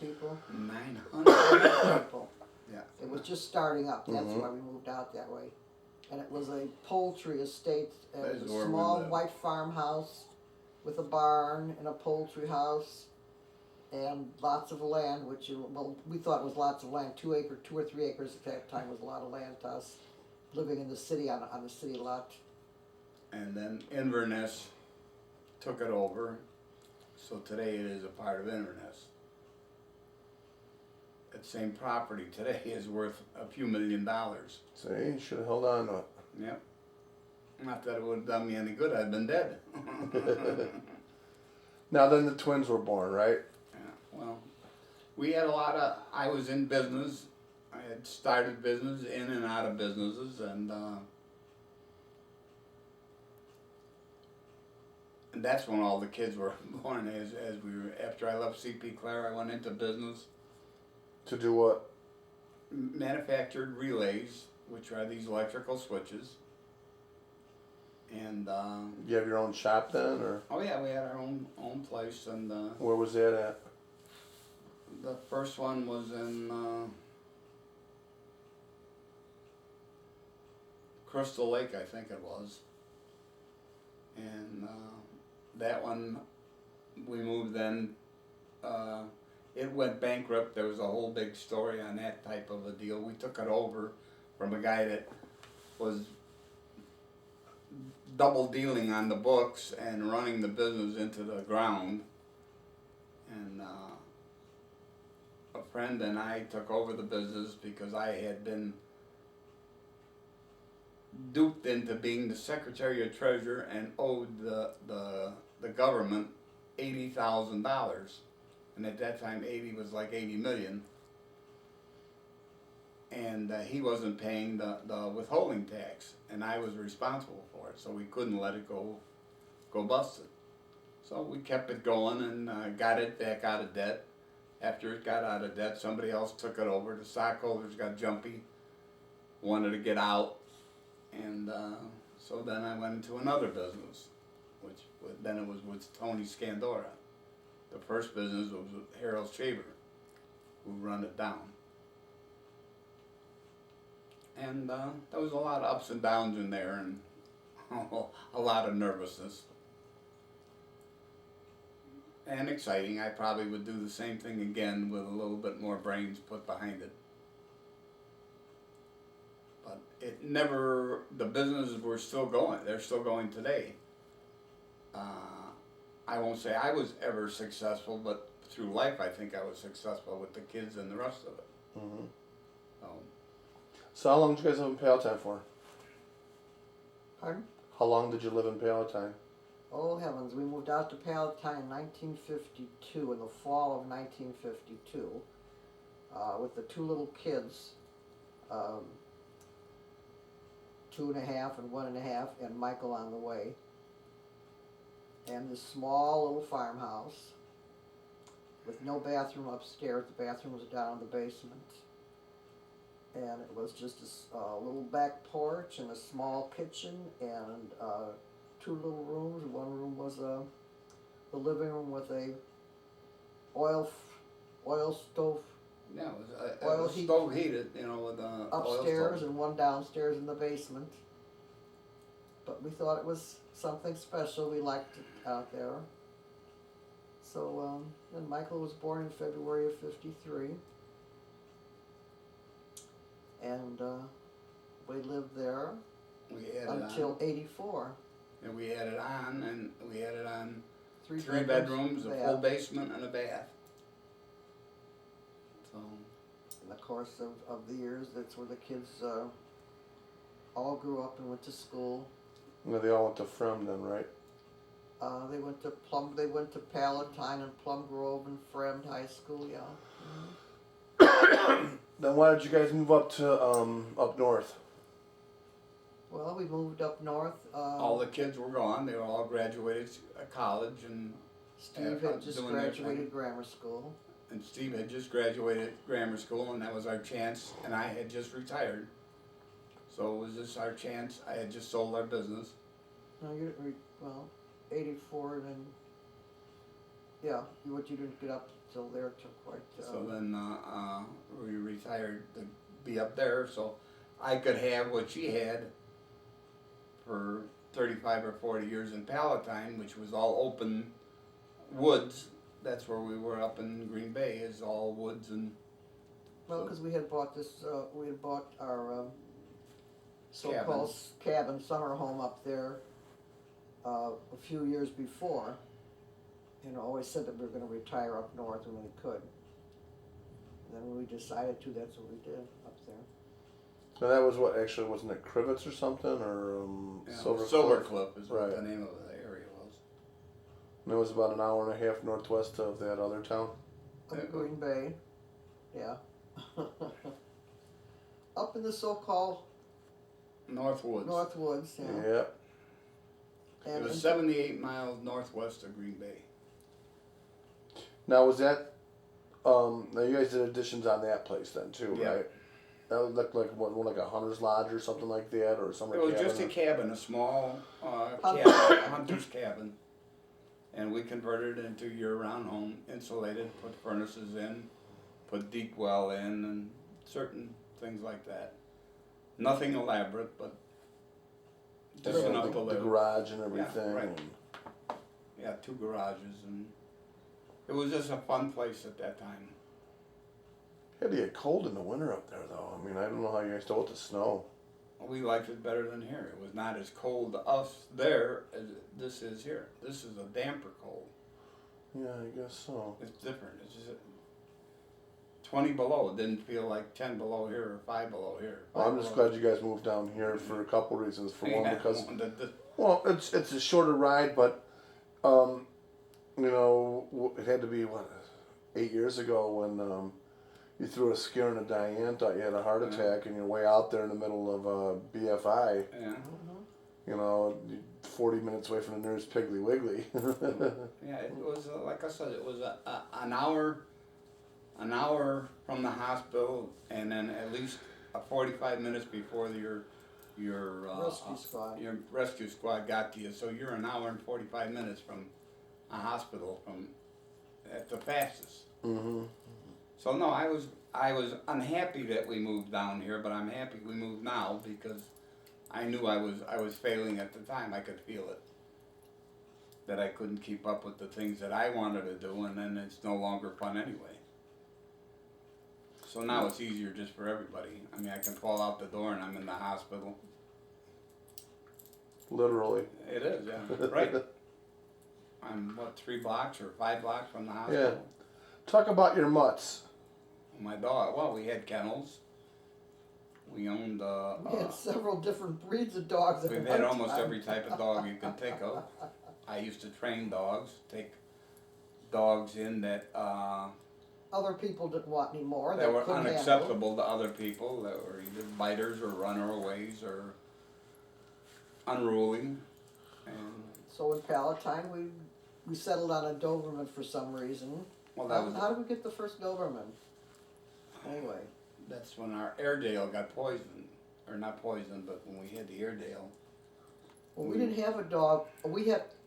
people. 900 people. Yeah. It was just starting up. That's why we moved out that way. And it was a poultry estate. It was a small white farmhouse with a barn and a poultry house and lots of land, which we thought was lots of land. 2 or 3 acres at that time was a lot of land to us, living in the city on a city lot. And then Inverness took it over, so today it is a part of Inverness. That same property today is worth a few $1 million. See, you should have held on to it. Yep. Not that it would have done me any good, I'd been dead. Now then the twins were born, right? Yeah, well, we had I was in business. I had started business, in and out of businesses, and that's when all the kids were born. After I left C.P. Clare, I went into business. To do what? Manufactured relays, which are these electrical switches. And you have your own shop then, or? Oh yeah, we had our own place, and where was that at? the first one was in Crystal Lake, I think it was. And that one, we moved then. It went bankrupt. There was a whole big story on that type of a deal. We took it over from a guy that was double dealing on the books and running the business into the ground. And a friend and I took over the business because I had been duped into being the Secretary of Treasury and owed the government $80,000. And at that time, 80 was like 80 million. And he wasn't paying the withholding tax, and I was responsible for it, so we couldn't let it go busted. So we kept it going and got it back out of debt. After it got out of debt, somebody else took it over. The stockholders got jumpy, wanted to get out, and so then I went into another business, which then it was with Tony Scandora. The first business was with Harold Shaver, who run it down. And there was a lot of ups and downs in there, and a lot of nervousness. And exciting. I probably would do the same thing again with a little bit more brains put behind it. But the businesses were still going. They're still going today. I won't say I was ever successful, but through life I think I was successful with the kids and the rest of it. Mm-hmm. So how long did you guys live in Palatine for? Pardon? How long did you live in Palatine? Oh heavens, we moved out to Palatine in 1952, in the fall of 1952, with the 2 little kids, 2.5 and 1.5, and Michael on the way. And this small little farmhouse with no bathroom upstairs. The bathroom was down in the basement. And it was just a little back porch and a small kitchen and 2 little rooms. One room was the living room with a oil stove. Yeah, it was stove heated, with upstairs and one downstairs in the basement. But we thought it was something special. We liked it out there. So then Michael was born in February of '53. And we lived there until '84. And we added on, 3 3 bedrooms, a full basement, and a bath. So, in the course of the years, that's where the kids all grew up and went to school. Well, they all went to Frem then, right? They went to Palatine and Plum Grove and Fremd High School, yeah. Mm-hmm. Then why did you guys move up to up north? Well, we moved up north. all the kids were gone. They were all graduated college, and Steve had just graduated grammar school. And Steve had just graduated grammar school, and that was our chance. And I had just retired, so it was just our chance. I had just sold our business. No, you didn't. Well, '84, then Yeah, what you didn't get up till there till quite. So then we retired to be up there, so I could have what she had for 35 or 40 years in Palatine, which was all open woods. That's where we were up in Green Bay, is all woods and Well, so- because we had bought this, we had bought our so-called cabin summer home up there a few years before. And always said that we were going to retire up north when we could. And then when we decided to, that's what we did up there. And that was what, actually, wasn't it Crivets or something, or Silver Cliff is what Right. the name of the area was. And it was about an hour and a half northwest of that other town. Up Green Bay, yeah. Up in the so-called North Woods. North Woods, yeah. Yeah. It And was 78 miles northwest of Green Bay. Now was that? Now you guys did additions on that place then too, Yeah. right? That would look like what, more like a hunter's lodge or something like that, or summer It was cabin. just a cabin, a small Hunter. cabin, a hunter's cabin. And we converted it into year-round home, insulated, put furnaces in, put deep well in, and certain things like that. Nothing elaborate, but just And enough the, to the live. garage and everything. right. And Yeah, 2 garages, and it was just a fun place at that time. it had to get cold in the winter up there, though. I mean, I don't know how you guys dealt with the snow. We liked it better than here. It was not as cold to us there as this is here. This is a damper cold. Yeah, I guess so. It's different. It's just 20 below. It didn't feel like 10 below here or 5 below here. Well, I'm just glad you guys moved down here for a couple reasons. For one, because the well, it's a shorter ride, but you know, it had to be what 8 years ago when you threw a scare in a Diane, thought you had a heart attack, and you're way out there in the middle of BFI. yeah, You know, 40 minutes away from the nearest Piggly Wiggly. yeah. It was like I said. It was an hour from the hospital, and then at least 45 minutes before your rescue squad. your rescue squad got to you. So you're an hour and 45 minutes from a hospital from at the fastest. Mm-hmm. So no, I was unhappy that we moved down here, but I'm happy we moved now because I knew I was failing at the time. I could feel it. That I couldn't keep up with the things that I wanted to do, and then it's no longer fun anyway. So now it's easier just for everybody. I mean, I can fall out the door and I'm in the hospital. Literally. It is, yeah, right. I'm 3 blocks or 5 blocks from the hospital. Talk about your mutts. My dog. Well, we had kennels. We owned. We had several different breeds of dogs at We've one had almost time. every type of dog you can think of. I used to train dogs, take dogs in that Other people didn't want any more. that They were couldn't handle. unacceptable to other people, that were either biters or runaways or unruly. And So in Palatine, we settled on a Doberman for some reason. well, that was How did we get the first Doberman? Anyway, that's when our Airedale got poisoned, or not poisoned, but when we had the Airedale. well, we didn't have a dog.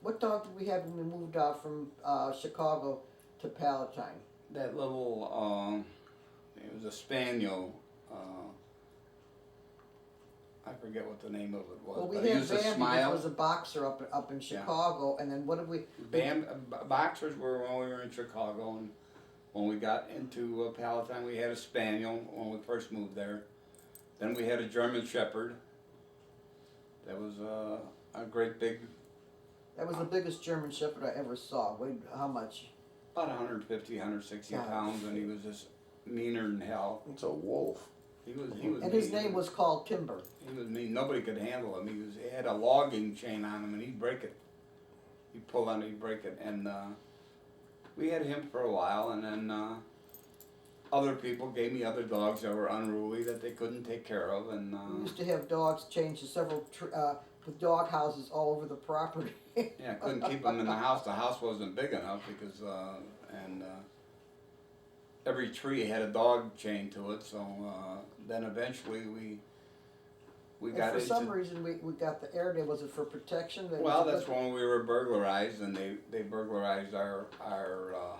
What dog did we have when we moved out from Chicago to Palatine? That little, it was a spaniel. I forget what the name of it was. Well, we but it had used to Bambi, which smile. was a boxer up in Chicago, and then what did we? Boxers were when we were in Chicago, and when we got into Palatine, we had a spaniel when we first moved there. Then we had a German Shepherd. That was a great big, That was the biggest German Shepherd I ever saw. Weighed how much? about 150, 160 God. pounds, and he was just meaner than hell. It's a wolf. He was And his mean. name was called Timber. He was mean. Nobody could handle him. He had a logging chain on him, and he'd break it. He'd pull on it, he'd break it, and we had him for a while, and then other people gave me other dogs that were unruly that they couldn't take care of, and We used to have dogs chained to several dog houses all over the property. yeah, couldn't keep them in the house. The house wasn't big enough because every tree had a dog chained to it. So then eventually we And got for into. some reason, we got the Airedale. Was it for protection? That Well, was a that's good- when we were burglarized, and they burglarized our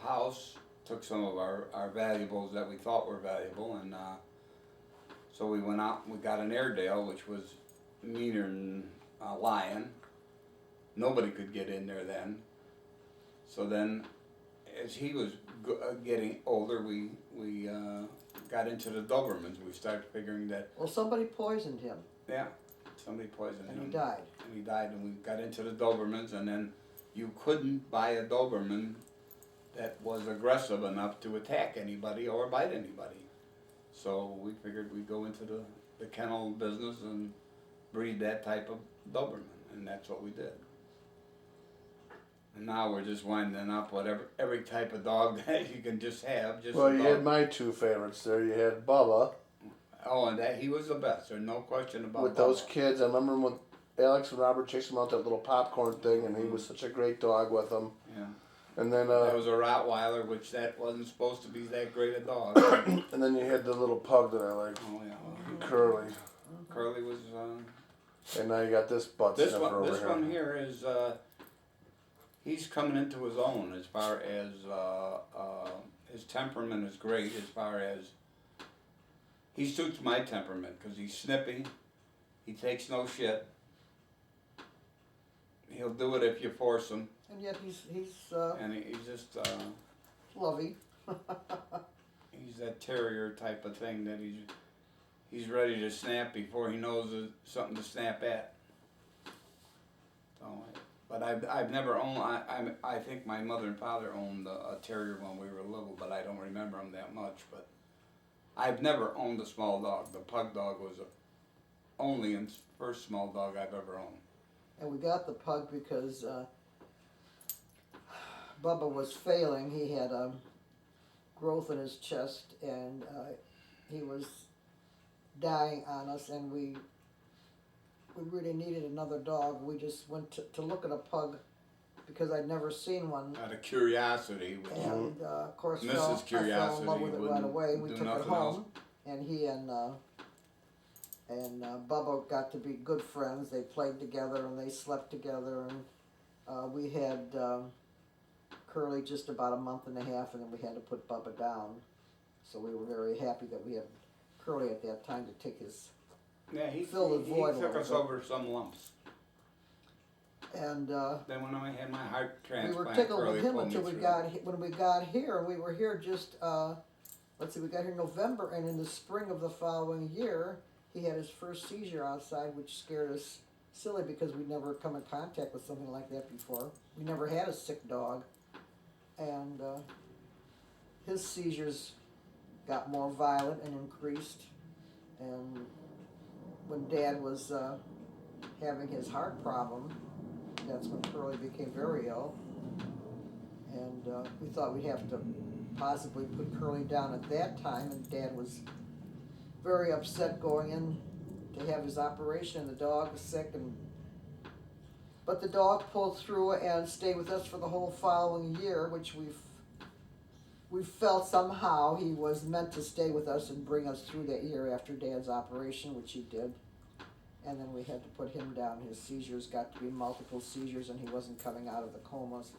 house, took some of our valuables that we thought were valuable, and so we went out and we got an Airedale, which was meaner than a lion. Nobody could get in there then. So then, as he was getting older, we got into the Dobermans. We started figuring that, Well, somebody poisoned him, yeah, somebody poisoned and him. he died. And he died, and we got into the Dobermans, and then you couldn't buy a Doberman that was aggressive enough to attack anybody or bite anybody. So we figured we'd go into the kennel business and breed that type of Doberman, and that's what we did. And now we're just winding up with every type of dog that you can just have. Just Well, a you dog. had my two favorites there. You had Bubba Oh, and that he was the best. There's no question about with those Bubba. kids. I remember when Alex and Robert chased him out that little popcorn thing, and he was such a great dog with them. Yeah. And then That was a Rottweiler, which that wasn't supposed to be that great a dog. and then you had the little pug that I liked, Oh yeah. Well, Curly. Curly was. And now you got this butt This sniffer over this here. one here is he's coming into his own as far as his temperament is great as far as he suits my temperament because he's snippy, he takes no shit, he'll do it if you force him, And yet he's and he's just lovey. he's that terrier type of thing that he's ready to snap before he knows there's something to snap at. So, but I've never owned. I think my mother and father owned a terrier when we were little, but I don't remember them that much. But I've never owned a small dog. The pug dog was the only and first small dog I've ever owned. And we got the pug because Bubba was failing. He had a growth in his chest, and he was dying on us, and we really needed another dog. We just went to look at a pug because I'd never seen one. Out of curiosity, which And of course, Mrs. I fell in Curiosity love with it right wouldn't away. We do took it nothing home, else. and he and Bubba got to be good friends. They played together and they slept together, and we had Curly just about a month and a half, and then we had to put Bubba down. So we were very happy that we had Curly at that time to take his. yeah, he Fill the void a took little us bit. over some lumps. And Then when I had my heart we were transplant, tickled Curly with him pulled me until we through. when we got here. We were here just let's see, we got here in November, and in the spring of the following year, he had his first seizure outside, which scared us silly because we'd never come in contact with something like that before. We never had a sick dog, and his seizures got more violent and increased. And when Dad was having his heart problem, that's when Curly became very ill. And we thought we'd have to possibly put Curly down at that time, and Dad was very upset going in to have his operation, and the dog was sick, but the dog pulled through and stayed with us for the whole following year, which we felt somehow he was meant to stay with us and bring us through that year after Dad's operation, which he did. And then we had to put him down. His seizures got to be multiple seizures, and he wasn't coming out of the comas.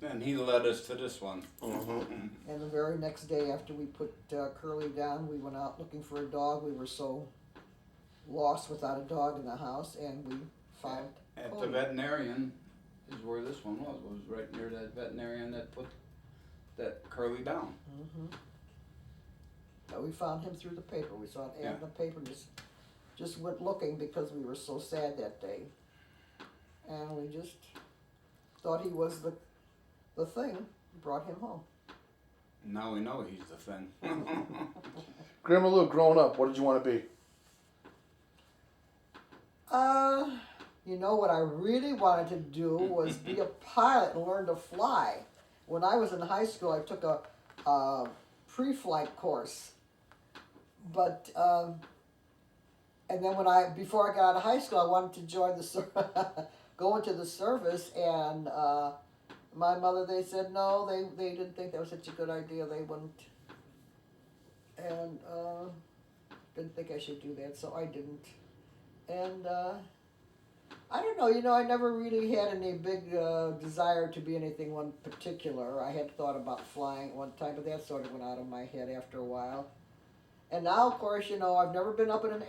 And he led us to this one. And the very next day after we put Curly down, we went out looking for a dog. We were so lost without a dog in the house, and we found At the Cody. veterinarian is where this one was right near that veterinarian that put that Curly down. But we found him through the paper. We saw an ad Yeah. in the paper, just went looking because we were so sad that day. And we just thought he was the thing, brought him home. Now we know he's the thing. Grandma Lou, growing up, what did you want to be? You know what I really wanted to do was be a pilot and learn to fly. When I was in high school, I took a pre-flight course. But and then before I got out of high school, I wanted to join go into the service, and my mother, they said no, they didn't think that was such a good idea. They wouldn't, and didn't think I should do that, so I didn't. And I don't know, I never really had any big desire to be anything one particular. I had thought about flying at one time, but that sort of went out of my head after a while. And now, of course, I've never been up in an